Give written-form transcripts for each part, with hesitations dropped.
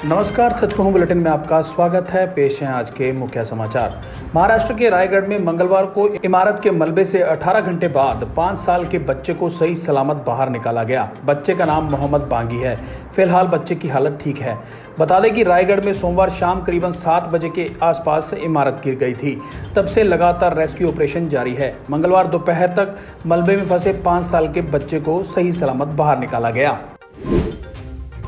नमस्कार, सच कहूं बुलेटिन में आपका स्वागत है। पेश हैं आज के मुख्य समाचार। महाराष्ट्र के रायगढ़ में मंगलवार को इमारत के मलबे से 18 घंटे बाद 5 साल के बच्चे को सही सलामत बाहर निकाला गया। बच्चे का नाम मोहम्मद बांगी है। फिलहाल बच्चे की हालत ठीक है। बता दें कि रायगढ़ में सोमवार शाम करीबन 7 बजे के आसपास इमारत गिर गई थी। तब से लगातार रेस्क्यू ऑपरेशन जारी है। मंगलवार दोपहर तक मलबे में फंसे 5 साल के बच्चे को सही सलामत बाहर निकाला गया।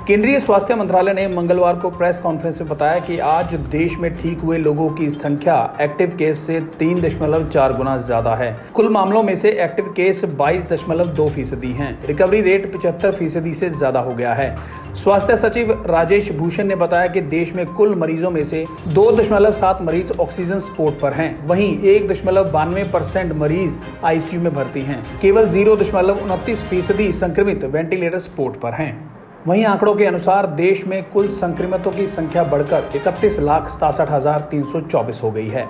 केंद्रीय स्वास्थ्य मंत्रालय ने मंगलवार को प्रेस कॉन्फ्रेंस में बताया कि आज देश में ठीक हुए लोगों की संख्या एक्टिव केस से 3.4 गुना ज्यादा है। कुल मामलों में से एक्टिव केस 22.2% हैं। रिकवरी रेट 75% से ज्यादा हो गया है। स्वास्थ्य सचिव राजेश भूषण ने बताया कि देश में कुल मरीजों में से 2.7 मरीज ऑक्सीजन सपोर्ट पर हैं। वहीं 1.92% मरीज आईसीयू में भर्ती हैं। केवल 0.29% संक्रमित वेंटिलेटर सपोर्ट पर हैं। वहीं आंकड़ों के अनुसार देश में कुल संक्रमितों की संख्या बढ़कर 31,67,324 हो गई है।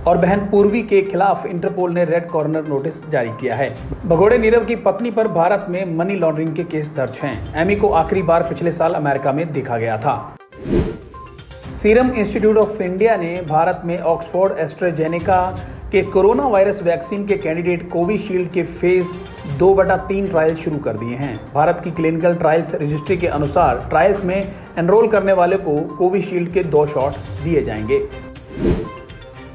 और बहन पूर्वी के खिलाफ इंटरपोल ने रेड कॉर्नर नोटिस जारी किया है। भगोड़े नीरव की पत्नी पर भारत में मनी लॉन्ड्रिंग के केस दर्ज हैं। एमी को आखिरी बार पिछले साल अमेरिका में देखा गया था। सीरम इंस्टीट्यूट ऑफ इंडिया ने भारत में ऑक्सफोर्ड एस्ट्राजेनेका के कोरोना वायरस वैक्सीन के कैंडिडेट कोविशील्ड के फेज 2/3 ट्रायल शुरू कर दिए हैं। भारत की क्लिनिकल ट्रायल्स रजिस्ट्री के अनुसार ट्रायल्स में एनरोल करने वाले को कोविशील्ड के 2 शॉट दिए जाएंगे।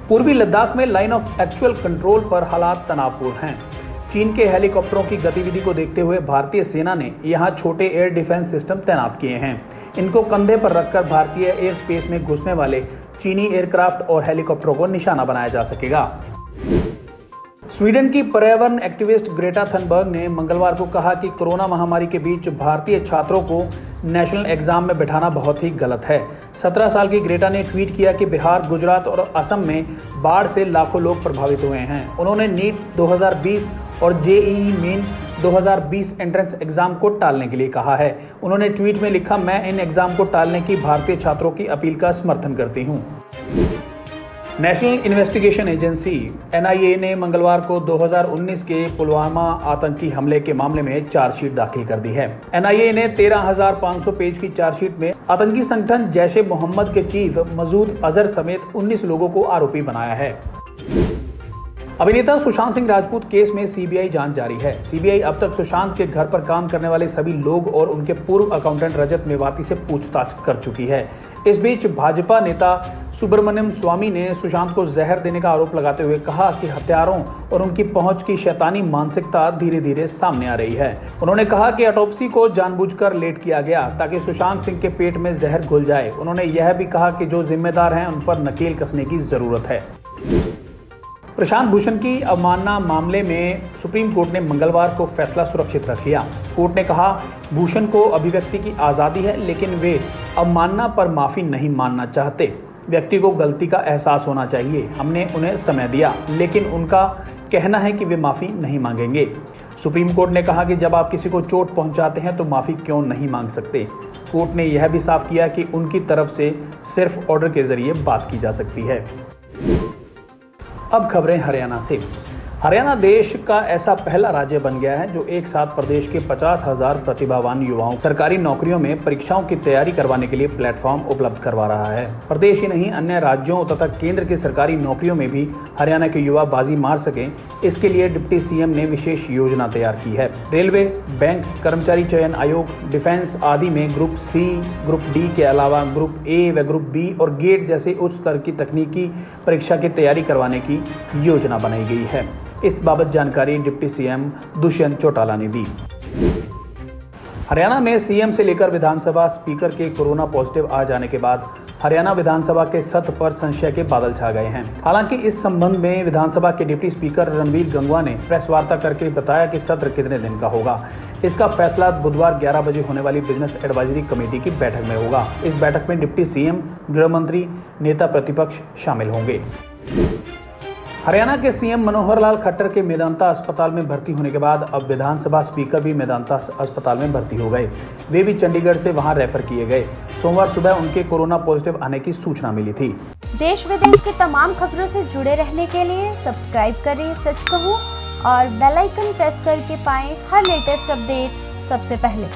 पूर्वी लद्दाख में लाइन ऑफ एक्चुअल कंट्रोल पर हालात तनावपूर्ण हैं। चीन के हेलीकॉप्टरों की गतिविधि को देखते हुए भारतीय सेना ने यहां छोटे एयर डिफेंस सिस्टम तैनात किए हैं। इनको कंधे पर रखकर भारतीय एयर स्पेस में घुसने वाले चीनी एयरक्राफ्ट और हेलीकॉप्टरों को निशाना बनाया जा सकेगा। स्वीडन की पर्यावरण एक्टिविस्ट ग्रेटा थनबर्ग ने मंगलवार को कहा कि कोरोना महामारी के बीच भारतीय छात्रों को नेशनल एग्जाम में बैठाना बहुत ही गलत है। 17 साल की ग्रेटा ने ट्वीट किया कि बिहार, गुजरात और असम में बाढ़ से लाखों लोग प्रभावित हुए हैं। उन्होंने नीट 2020 और जेईई मेन 2020 एंट्रेंस एग्जाम को टालने के लिए कहा है। उन्होंने ट्वीट में लिखा, मैं इन एग्जाम को टालने की भारतीय छात्रों की अपील का समर्थन करती हूँ। नेशनल इन्वेस्टिगेशन एजेंसी एनआईए ने मंगलवार को 2019 के पुलवामा आतंकी हमले के मामले में चार्जशीट दाखिल कर दी है। एनआईए ने 13,500 पेज की चार्जशीट में आतंकी संगठन जैश ए मोहम्मद के चीफ मसूद अजहर समेत 19 लोगों को आरोपी बनाया है। अभिनेता सुशांत सिंह राजपूत केस में सीबीआई जांच जारी है। सीबीआई अब तक सुशांत के घर पर काम करने वाले सभी लोग और उनके पूर्व अकाउंटेंट रजत मेवाती से पूछताछ कर चुकी है। इस बीच भाजपा नेता सुब्रमण्यम स्वामी ने सुशांत को जहर देने का आरोप लगाते हुए कहा कि हत्यारों और उनकी पहुंच की शैतानी मानसिकता धीरे धीरे सामने आ रही है। उन्होंने कहा कि ऑटोप्सी को जानबूझकर लेट किया गया ताकि सुशांत सिंह के पेट में जहर घुल जाए। उन्होंने यह भी कहा कि जो जिम्मेदार हैं उन पर नकेल कसने की जरूरत है। प्रशांत भूषण की अवमानना मामले में सुप्रीम कोर्ट ने मंगलवार को फैसला सुरक्षित रख लिया। कोर्ट ने कहा, भूषण को अभिव्यक्ति की आज़ादी है, लेकिन वे अवमानना पर माफ़ी नहीं मानना चाहते। व्यक्ति को गलती का एहसास होना चाहिए। हमने उन्हें समय दिया, लेकिन उनका कहना है कि वे माफ़ी नहीं मांगेंगे। सुप्रीम कोर्ट ने कहा कि जब आप किसी को चोट पहुंचाते हैं तो माफ़ी क्यों नहीं मांग सकते। कोर्ट ने यह भी साफ किया कि उनकी तरफ से सिर्फ ऑर्डर के जरिए बात की जा सकती है। अब खबरें हरियाणा से। हरियाणा देश का ऐसा पहला राज्य बन गया है जो एक साथ प्रदेश के 50,000 प्रतिभावान युवाओं सरकारी नौकरियों में परीक्षाओं की तैयारी करवाने के लिए प्लेटफॉर्म उपलब्ध करवा रहा है। प्रदेश ही नहीं, अन्य राज्यों तथा केंद्र की सरकारी नौकरियों में भी हरियाणा के युवा बाजी मार सकें, इसके लिए डिप्टी सीएम ने विशेष योजना तैयार की है। रेलवे, बैंक, कर्मचारी चयन आयोग, डिफेंस आदि में ग्रुप सी, ग्रुप डी के अलावा ग्रुप ए व ग्रुप बी और गेट जैसे उच्च स्तर की तकनीकी परीक्षा की तैयारी करवाने की योजना बनाई गई है। इस बाबत जानकारी डिप्टी सीएम दुष्यंत चौटाला ने दी। हरियाणा में सीएम से लेकर विधानसभा स्पीकर के कोरोना पॉजिटिव आ जाने के बाद हरियाणा विधानसभा के सत्र पर संशय के बादल छा गए हैं। हालांकि इस संबंध में विधानसभा के डिप्टी स्पीकर रणवीर गंगवा ने प्रेस वार्ता करके बताया कि सत्र कितने दिन का होगा। इसका फैसला बुधवार 11 बजे होने वाली बिजनेस एडवाइजरी कमेटी की बैठक में होगा। इस बैठक में डिप्टी सीएम, गृह मंत्री, नेता प्रतिपक्ष शामिल होंगे। हरियाणा के सीएम मनोहर लाल खट्टर के मेदांता अस्पताल में भर्ती होने के बाद अब विधानसभा स्पीकर भी मेदांता अस्पताल में भर्ती हो गए। वे भी चंडीगढ़ से वहां रेफर किए गए। सोमवार सुबह उनके कोरोना पॉजिटिव आने की सूचना मिली थी। देश विदेश की तमाम खबरों से जुड़े रहने के लिए सब्सक्राइब करें सच कहूं और बेल आइकन प्रेस करके पाएं हर लेटेस्ट अपडेट सबसे पहले।